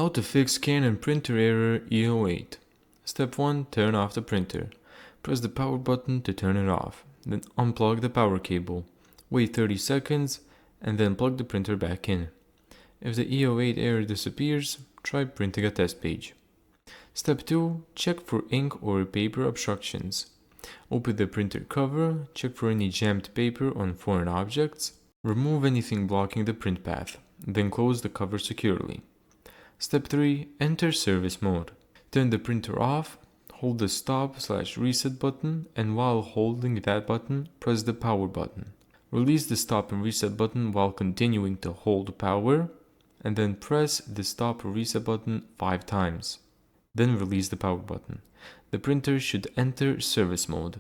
How to fix Canon printer error E08. Step 1. Turn off the printer. Press the power button to turn it off. Then unplug the power cable. Wait 30 seconds and then plug the printer back in. If the E08 error disappears, try printing a test page. Step 2. Check for ink or paper obstructions. Open the printer cover, check for any jammed paper on foreign objects. Remove anything blocking the print path, then close the cover securely. Step 3. Enter service mode. Turn the printer off, hold the stop/reset button, and while holding that button, press the power button. Release the stop and reset button while continuing to hold power, and then press the stop or reset button 5 times. Then release the power button. The printer should enter service mode.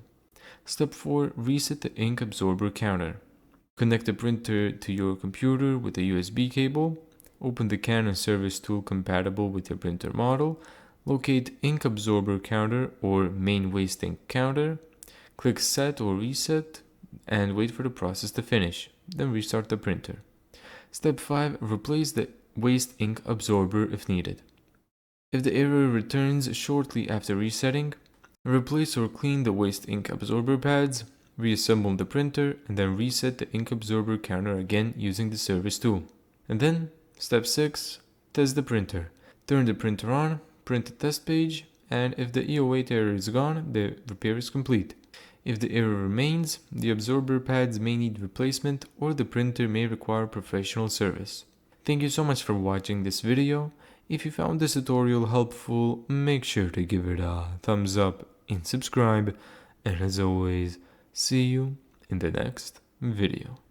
Step 4. Reset the ink absorber counter. Connect the printer to your computer with a USB cable. Open the Canon service tool compatible with your printer model. Locate ink absorber counter or main waste ink counter. Click set or reset and wait for the process to finish. Then restart the printer. Step 5. Replace the waste ink absorber if needed. If the error returns shortly after resetting, replace or clean the waste ink absorber pads, reassemble the printer, and then reset the ink absorber counter again using the service tool. And then, step 6, test the printer. Turn the printer on, print a test page, and if the E08 error is gone, the repair is complete. If the error remains, the absorber pads may need replacement or the printer may require professional service. Thank you so much for watching this video. If you found this tutorial helpful, make sure to give it a thumbs up and subscribe. And as always, see you in the next video.